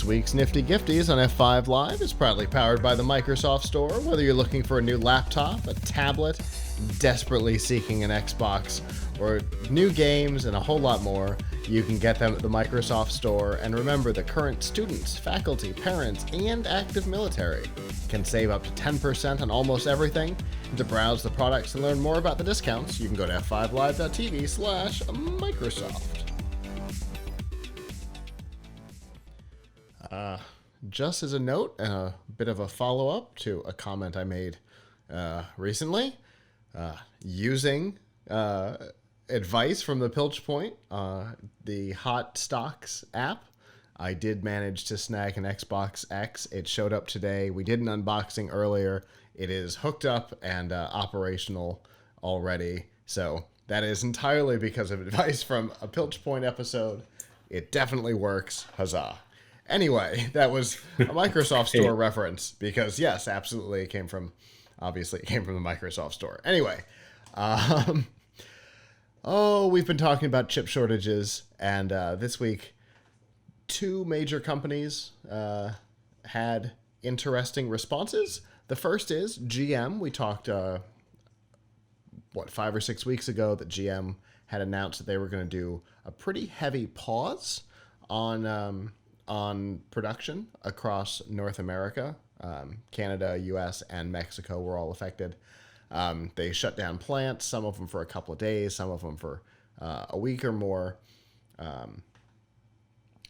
This week's Nifty Gifties on F5 Live is proudly powered by the Microsoft Store. Whether you're looking for a new laptop, a tablet, desperately seeking an Xbox, or new games and a whole lot more, you can get them at the Microsoft Store. And remember, the current students, faculty, parents, and active military can save up to 10% on almost everything. And to browse the products and learn more about the discounts, you can go to f5live.tv/Microsoft. Just as a note, a bit of a follow-up to a comment I made recently, using advice from the Pilch Point, the Hot Stocks app. I did manage to snag an Xbox X. It showed up today. We did an unboxing earlier. It is hooked up and operational already. So that is entirely because of advice from a Pilch Point episode. It definitely works. Huzzah. Anyway, that was a Microsoft Store reference because, yes, absolutely, it came from the Microsoft Store. Anyway, we've been talking about chip shortages, and this week, two major companies had interesting responses. The first is GM. We talked, 5 or 6 weeks ago that GM had announced that they were going to do a pretty heavy pause on production across North America. Canada, US, and Mexico were all affected. They shut down plants, some of them for a couple of days, some of them for a week or more. And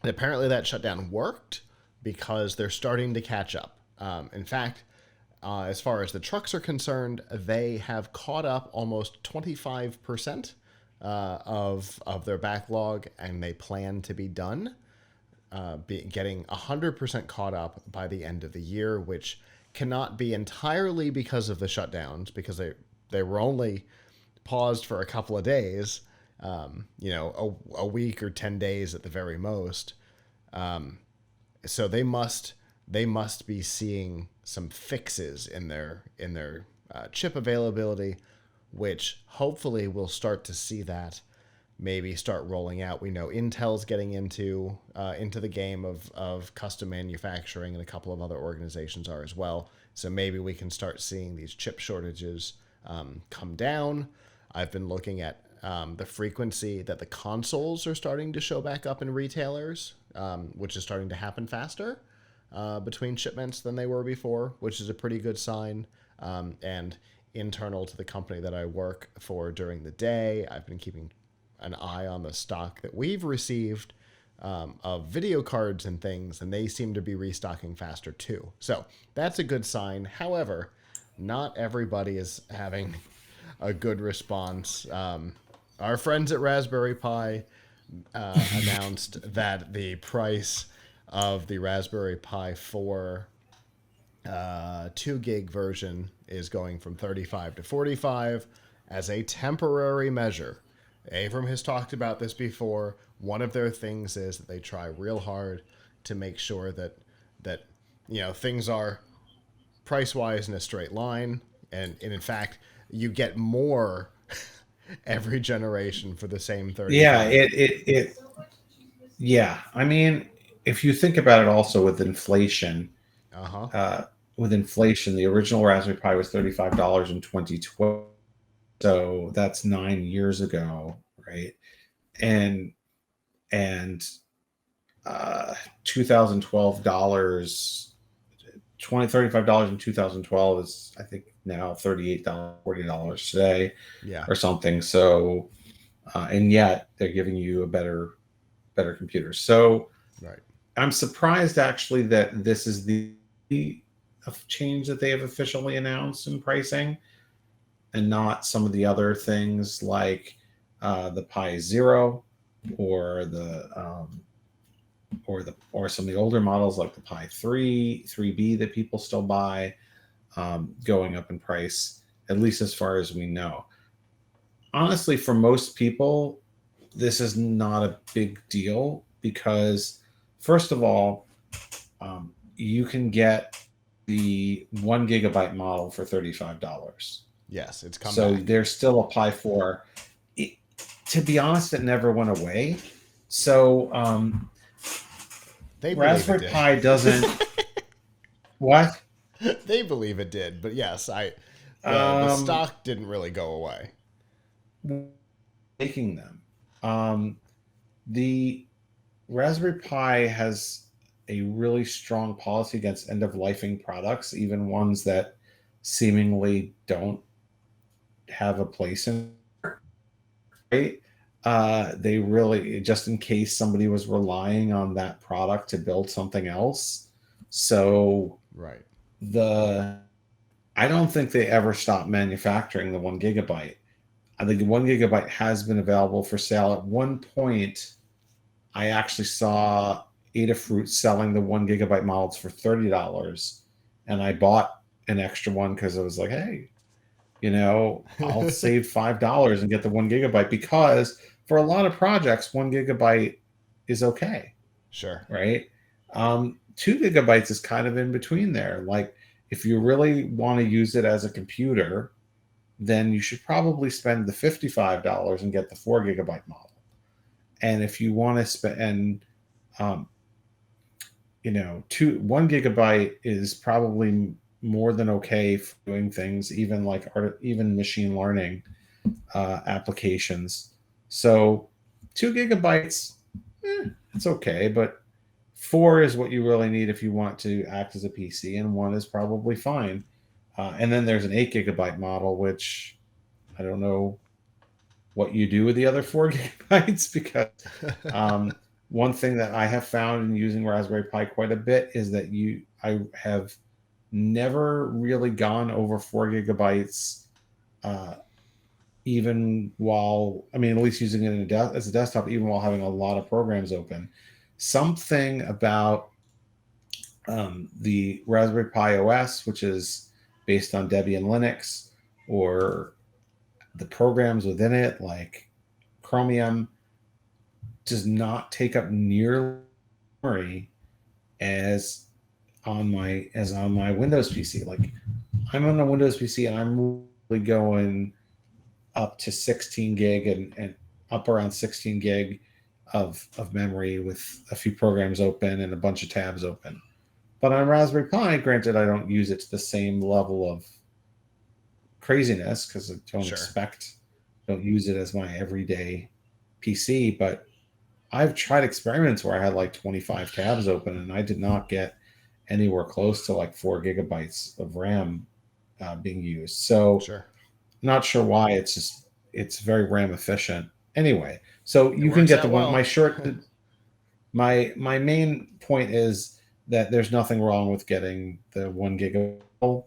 apparently that shutdown worked because they're starting to catch up. In fact, as far as the trucks are concerned, they have caught up almost 25% of their backlog, and they plan to be done. Getting 100% caught up by the end of the year, which cannot be entirely because of the shutdowns, because they were only paused for a couple of days, a week or 10 days at the very most. So they must be seeing some fixes in their chip availability, which hopefully we'll start to see that maybe start rolling out. We know Intel's getting into the game of custom manufacturing, and a couple of other organizations are as well. So maybe we can start seeing these chip shortages come down. I've been looking at the frequency that the consoles are starting to show back up in retailers, which is starting to happen faster between shipments than they were before, which is a pretty good sign. And internal to the company that I work for during the day, I've been keeping an eye on the stock that we've received of video cards and things, and they seem to be restocking faster too. So that's a good sign. However, not everybody is having a good response. Our friends at Raspberry Pi announced that the price of the Raspberry Pi 4 2 gig version is going from $35 to $45 as a temporary measure. Avram has talked about this before. One of their things is that they try real hard to make sure that things are price-wise in a straight line, and in fact, you get more every generation for the same 30. Yeah, I mean, if you think about it, also with inflation, the original Raspberry Pi was $35 in 2012. So that's 9 years ago, right? And $2012, $35 in 2012 is, I think, now $38, $40 today, or something. So, and yet they're giving you a better computer. So, right. I'm surprised actually that this is the change that they have officially announced in pricing, and not some of the other things like the Pi Zero or some of the older models like the Pi 3B that people still buy, going up in price, at least as far as we know. Honestly, for most people, this is not a big deal because, first of all, you can get the 1 gigabyte model for $35. Yes, it's come so back. There's still a Pi 4. To be honest, it never went away. So They believe it Raspberry did. Pi doesn't. What? They believe it did, but yes, the Um, stock didn't really go away. Making them. The Raspberry Pi has a really strong policy against end of lifing products, even ones that seemingly don't have a place in it. They really, just in case somebody was relying on that product to build something else. So Right. the I don't think they ever stopped manufacturing the 1 gigabyte. I think the 1 gigabyte has been available for sale. At one point, I actually saw Adafruit selling the 1 gigabyte models for $30, and I bought an extra one because I was like, hey, I'll save $5 and get the 1 gigabyte, because for a lot of projects, 1 gigabyte is okay, Sure. right? 2 gigabytes is kind of in between there. Like, if you really want to use it as a computer, then you should probably spend the $55 and get the 4 gigabyte model. And if you want to spend, and um, 1 gigabyte is probably more than okay for doing things, even like even machine learning applications. So 2 gigabytes, it's okay, but 4 is what you really need if you want to act as a PC, and 1 is probably fine. And then there's an 8 gigabyte model, which I don't know what you do with the other 4 gigabytes, because um, one thing that I have found in using Raspberry Pi quite a bit is that I have never really gone over 4 gigabytes, uh, even while, I mean, at least using it as a desktop, even while having a lot of programs open. Something about the Raspberry Pi OS, which is based on Debian Linux, or the programs within it, like Chromium, does not take up near memory as on my Windows PC. Like, I'm on a Windows PC and I'm really going up to 16 gig, and up around 16 gig of memory with a few programs open and a bunch of tabs open. But on Raspberry Pi, granted, I don't use it to the same level of craziness because I Sure. don't use it as my everyday PC. But I've tried experiments where I had like 25 tabs open, and I did not get anywhere close to like 4 gigabytes of RAM being used. So, Sure. not sure why. It's very RAM efficient. Anyway, so It you can works get the out one. well. My main point is that there's nothing wrong with getting the 1 gigabyte.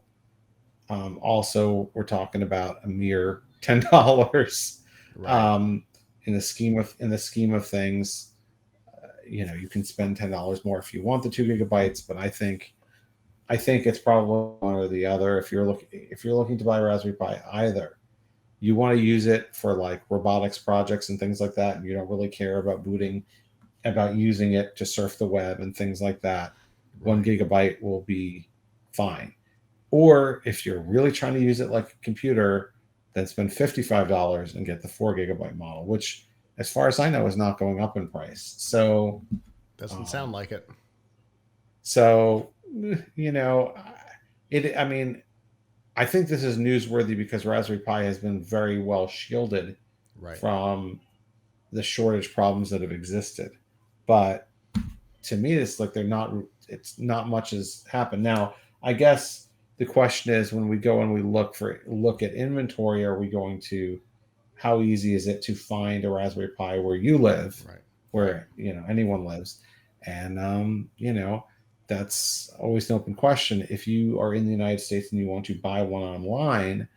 Also, we're talking about a mere $10 Right. um, in the scheme of things. You can spend $10 more if you want the 2 gigabytes, but I think it's probably one or the other. If you're looking to buy a Raspberry Pi, either you want to use it for like robotics projects and things like that, and you don't really care about using it to surf the web and things like that, one Right. gigabyte will be fine. Or if you're really trying to use it like a computer, then spend $55 and get the 4 gigabyte model, which, as far as I know, is not going up in price. Doesn't sound Um, like it. so, you know, I mean, I think this is newsworthy because Raspberry Pi has been very well shielded Right. from the shortage problems that have existed. But to me, it's not much has happened. Now, I guess the question is, when we go and we look at inventory, are we going to, how easy is it to find a Raspberry Pi where you live, Right. Right. where anyone lives? And that's always an open question. If you are in the United States and you want to buy one online,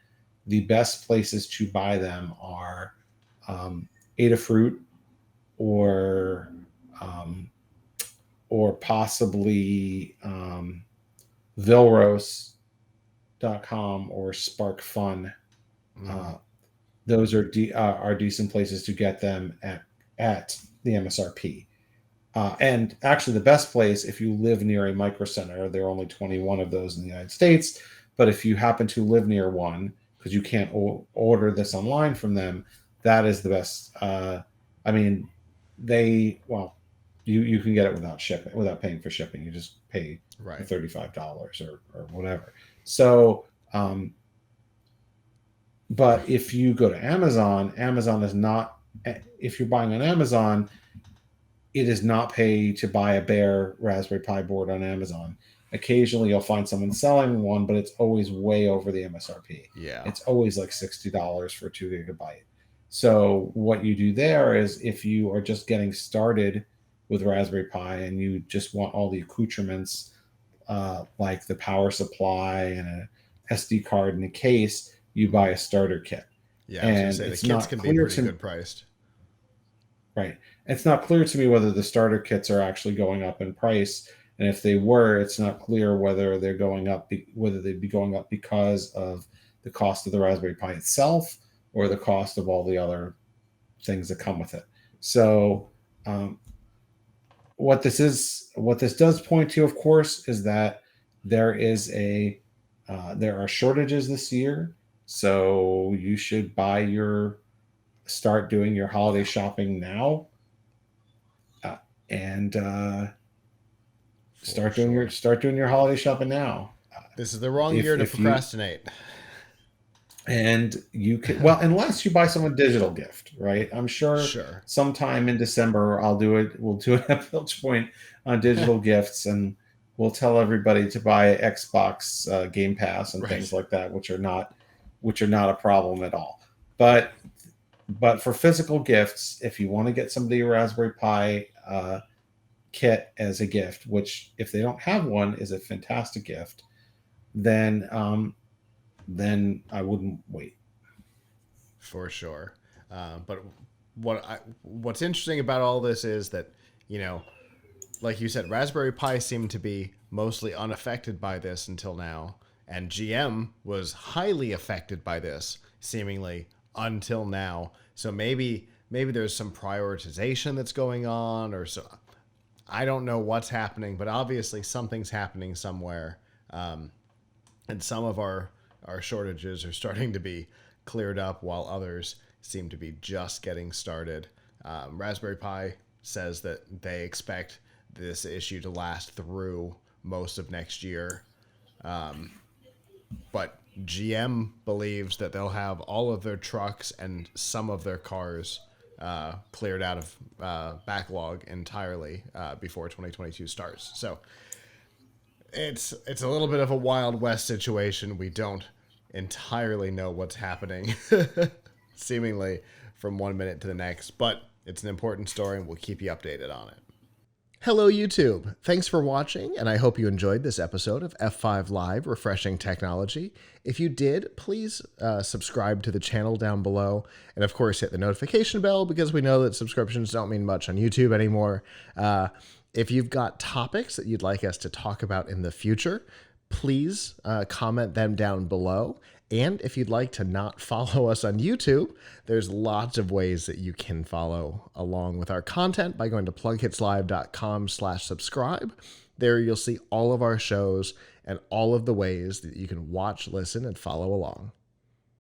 the best places to buy them are um, Adafruit, or um, possibly Vilros.com or SparkFun. Mm-hmm. Uh, those are decent places to get them at the MSRP. And actually, the best place, if you live near a micro center, there are only 21 of those in the United States. But if you happen to live near one, because you can't order this online from them, that is the best. I mean, well, you can get it without shipping, without paying for shipping. You just pay the Right. $35 or whatever. So, but if you go to Amazon, Amazon is not. If you're buying on Amazon, it is not pay to buy a bare Raspberry Pi board on Amazon. Occasionally, you'll find someone selling one, but it's always way over the MSRP. Yeah. It's always like $60 for 2 GB. So what you do there is, if you are just getting started with Raspberry Pi and you just want all the accoutrements, like the power supply and a SD card and a case, you buy a starter kit. Yeah, I was gonna say the kits can be pretty good priced. Right. It's not clear to me whether the starter kits are actually going up in price, and if they were, it's not clear whether they're going up, whether they'd be going up because of the cost of the Raspberry Pi itself or the cost of all the other things that come with it. So, what this does point to, of course, is that there are shortages this year. So you should start doing your holiday shopping now, and start doing your holiday shopping now. This is the wrong year to procrastinate. And you can, well, unless you buy someone a digital gift, right? I'm sure sometime in December we'll do it at Filch Point on digital gifts, and we'll tell everybody to buy Xbox Game Pass and things like that, which are not a problem at all. But for physical gifts, if you want to get somebody a Raspberry Pi kit as a gift, which if they don't have one is a fantastic gift, then I wouldn't wait. For sure. But what's interesting about all this is that, like you said, Raspberry Pi seemed to be mostly unaffected by this until now, and GM was highly affected by this, seemingly until now. So maybe there's some prioritization that's going on, or so. I don't know what's happening, but obviously something's happening somewhere, and some of our shortages are starting to be cleared up, while others seem to be just getting started. Raspberry Pi says that they expect this issue to last through most of next year. But GM believes that they'll have all of their trucks and some of their cars cleared out of backlog entirely before 2022 starts. So it's a little bit of a Wild West situation. We don't entirely know what's happening, seemingly from one minute to the next, but it's an important story and we'll keep you updated on it. Hello, YouTube. Thanks for watching, and I hope you enjoyed this episode of F5 Live Refreshing Technology. If you did, please subscribe to the channel down below, and of course hit the notification bell, because we know that subscriptions don't mean much on YouTube anymore. If you've got topics that you'd like us to talk about in the future, please comment them down below. And if you'd like to not follow us on YouTube, there's lots of ways that you can follow along with our content by going to plughitslive.com/subscribe. There you'll see all of our shows and all of the ways that you can watch, listen, and follow along.